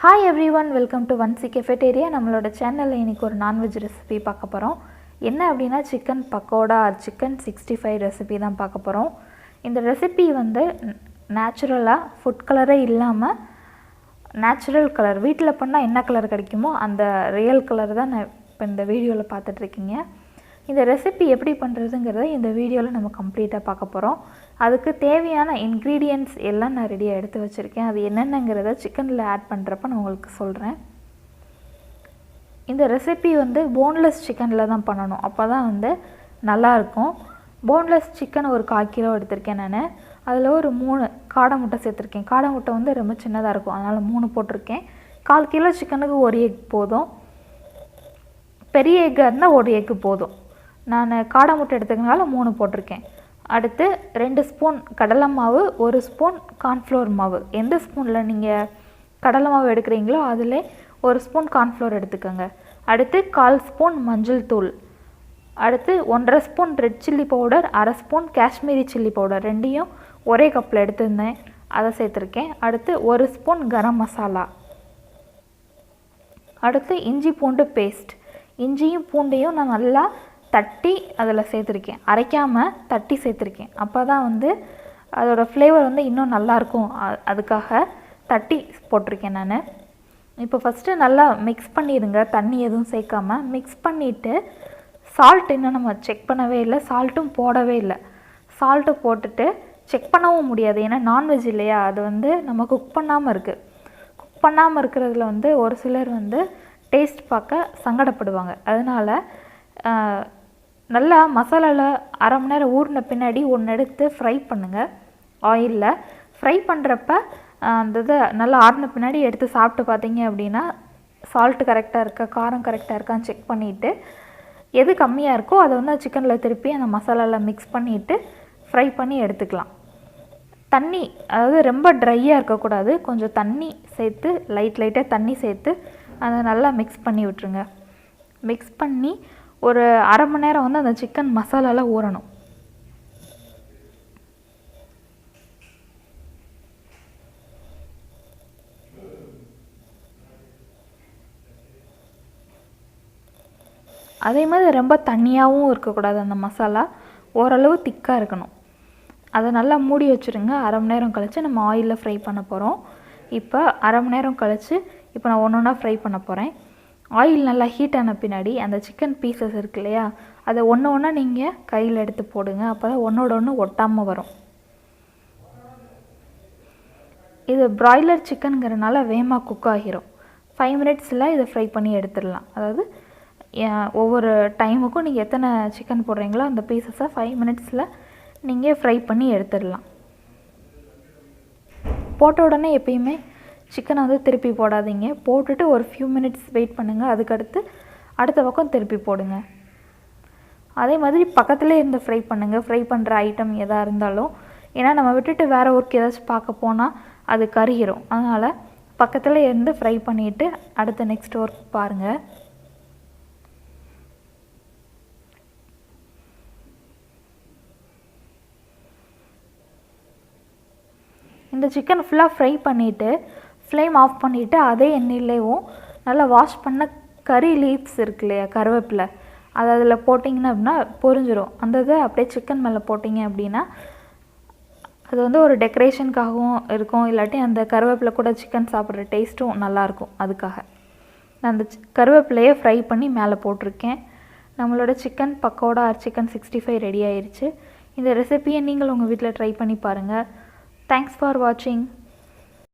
Hi everyone, welcome to vanshi cafeteria. நம்மளோட சேனல்ல இன்னைக்கு ஒரு நான்வெஜ் ரெசிபி பார்க்க போறோம். என்ன அப்படினா chicken pakoda or chicken 65 recipe தான் பார்க்க போறோம். இந்த ரெசிபி வந்து நேச்சுரலா ஃபுட் கலரே இல்லாம நேச்சுரல் கலர் வீட்ல பண்ணா என்ன கலர் கிடைக்குமோ அந்த ரியல் கலர் தான் நான் இப்ப இந்த வீடியோல பார்த்துட்டு இருக்கீங்க. இந்த ரெசிபி எப்படி பண்றதுங்கறதை இந்த வீடியோல நம்ம கம்ப்ளீட்டா பார்க்க போறோம். அதுக்கு தேவையான ingredients எல்லாம் நான் ரெடியா எடுத்து வச்சிருக்கேன். அது என்னென்னங்கறதை சிக்கன்ல ஆட் பண்றப்ப நான் உங்களுக்கு சொல்றேன். இந்த ரெசிபி வந்து boneless chickenல தான் பண்ணனும். அப்பதான் வந்து நல்லா இருக்கும். boneless chicken ஒரு 1/4 கிலோ எடுத்துர்க்கேன் நானு. அதுல ஒரு 3 காடை முட்டை சேர்த்திருக்கேன். காடை முட்டை வந்து ரொம்ப சின்னதா இருக்கும். அதனால 3 போட்டுருக்கேன். 1/4 கிலோ சிக்கனுக்கு 1 எக் போதும். பெரிய எக்கா இருந்தா 1 எக் போதும். நான் காடை முட்டை எடுத்துக்கனால 3 போட்டுருக்கேன். அடுத்து 2 ஸ்பூன் கடலை மாவு, 1 ஸ்பூன் கார்ன்ஃப்ளவர் மாவு. எந்த ஸ்பூன்ல நீங்க கடலை மாவு எடுக்கறீங்களோ அதிலே 1 ஸ்பூன் கார்ன்ஃப்ளவர் எடுத்துக்கங்க. அடுத்து 1/4 ஸ்பூன் மஞ்சள் தூள். அடுத்து 1/2 spoon red chilli powder, 1/2 spoon Kashmiri chilli powder. ரெண்டையும் ஒரே கப்ல எடுத்துட்டேன். அதை சேர்த்திருக்கேன். அடுத்து 1 ஸ்பூன் garam masala. அடுத்து இஞ்சி பூண்டு பேஸ்ட். இஞ்சியும் பூண்டையும் நான் நல்லா தட்டி அதல சேர்த்திருக்கேன். அரைக்காம தட்டி சேர்த்திருக்கேன். அப்பதான் வந்து அதோட ஃப்ளேவர் வந்து இன்னும் நல்லா இருக்கும். அதுக்காக தட்டி போட்டுருக்கேன் நான். இப்போ ஃபர்ஸ்ட் நல்லா mix பண்ணிடுங்க. தண்ணி எதுவும் சேர்க்காம mix பண்ணிட்டு salt இன்னும் நம்ம செக் பண்ணவே இல்ல. சால்ட்டும் போடவே இல்ல. salt போட்டுட்டு செக் பண்ணவும் முடியாது. ஏன்னா நான்வெஜ் இல்லையா? அது வந்து நம்ம குக் பண்ணாம இருக்கு. குக் பண்ணாம இருக்குறதுல வந்து ஒரு சிலர் வந்து டேஸ்ட் பார்க்க சங்கடப்படுவாங்க. அதனால நல்லா மசாலால 1/2 மணி நேரம் ஊறின பின்னாடி ஒன்னு எடுத்து ஃப்ரை பண்ணுங்க ஆயில்ல. ஃப்ரை பண்றப்ப அந்த நல்லா ஆறின பின்னாடி எடுத்து சாப்பிட்டு பாத்தீங்க அப்படினா salt கரெக்ட்டா இருக்கா, காரம் கரெக்ட்டா இருக்கான்னு செக் பண்ணிட்டு எது கம்மியா இருக்கோ அத வந்து சிக்கன்ல திருப்பி அந்த மசாலால mix பண்ணிட்டு ஃப்ரை பண்ணி எடுத்துக்கலாம். தண்ணி அதாவது ரொம்ப ட்ரையா இருக்க கூடாது. கொஞ்சம் தண்ணி சேர்த்து லைட்டா தண்ணி சேர்த்து அத நல்லா mix பண்ணி விட்டுருங்க. mix பண்ணி ஒரு 1/2 மணி நேரம் வந்து அந்த சிக்கன் மசாலால ஊறணும். அதே மாதிரி ரொம்ப தண்ணியாவும் இருக்க கூடாது அந்த மசாலா. ஓரளவு திக்கா இருக்கணும். அத நல்லா மூடி வச்சிருங்க. 1/2 மணி நேரம் கழிச்சு நம்ம ஆயில்ல ஃப்ரை பண்ண போறோம். இப்போ 1/2 மணி நேரம் கழிச்சு இப்போ நான் ஒவ்வொண்ணா ஃப்ரை பண்ண போறேன். ஆயில் நல்லா ஹீட் ஆன பின்னாடி அந்த சிக்கன் பீசஸ் இருக்குலையா? அத ஒவ்வொண்ணா நீங்க கையில எடுத்து போடுங்க. அப்பதான் ஒண்ணோட ஒண்ணு ஒட்டாம வரும். இது பிராய்லர் சிக்கன்ங்கறனால வேகமா குக் ஆகிரும். 5 மினிட்ஸ்ல இத ஃப்ரை பண்ணி எடுத்துறலாம். அதாவது ஒவ்வொரு டைமுக்கும் நீங்க எத்தனை சிக்கன் போடுறீங்களோ அந்த பீசஸ 5 மினிட்ஸ்ல நீங்க ஃப்ரை பண்ணி எடுத்துறலாம். போட்ட உடனே எப்பவுமே சிக்கனை வந்து திருப்பி போடாதீங்க. போட்டுட்டு ஒரு few minutes வெயிட் பண்ணுங்க. அதுக்கு அடுத்த பக்கம் திருப்பி போடுங்க. அதே மாதிரி பக்கத்திலே இருந்து ஃப்ரை பண்ணுங்க. ஃப்ரை பண்ற ஐட்டம் எதா இருந்தாலும். ஏன்னா நம்ம விட்டுட்டு வேற ஒர்க் ஏதாச்சும் பார்க்க போனா அது கருகிரும். அதனால பக்கத்திலே இருந்து ஃப்ரை பண்ணிட்டு அடுத்த நெக்ஸ்ட் ஒர்க் பாருங்க. இந்த சிக்கன் ஃபுல்லா ஃப்ரை பண்ணிட்டு flame ஆஃப் பண்ணிட்டு அதே எண்ணெயிலேயும் நல்லா வாஷ் பண்ண கரி லீவ்ஸ் இருக்குலையா? கறிவேப்பிலை. அத அதல போடிங்கனா அப்படினா பொரிஞ்சிரும். அந்தத அப்படியே சிக்கன் மேல போடிங்க அப்படினா அது வந்து ஒரு டெக்கரேஷன்காகவும் இருக்கும். இல்லாட்டி அந்த கறிவேப்பிலை கூட சிக்கன் சாப்பிடுற டேஸ்டும் நல்லா இருக்கும். அதுக்காக நான் அந்த கறிவேப்பிலையை ஃப்ரை பண்ணி மேலே போட்டுருக்கேன். நம்மளோட chicken pakoda or chicken 65 ready ஆயிருச்சு. இந்த ரெசிபியை நீங்கள் உங்க வீட்ல ட்ரை பண்ணி பாருங்க. Thanks for watching.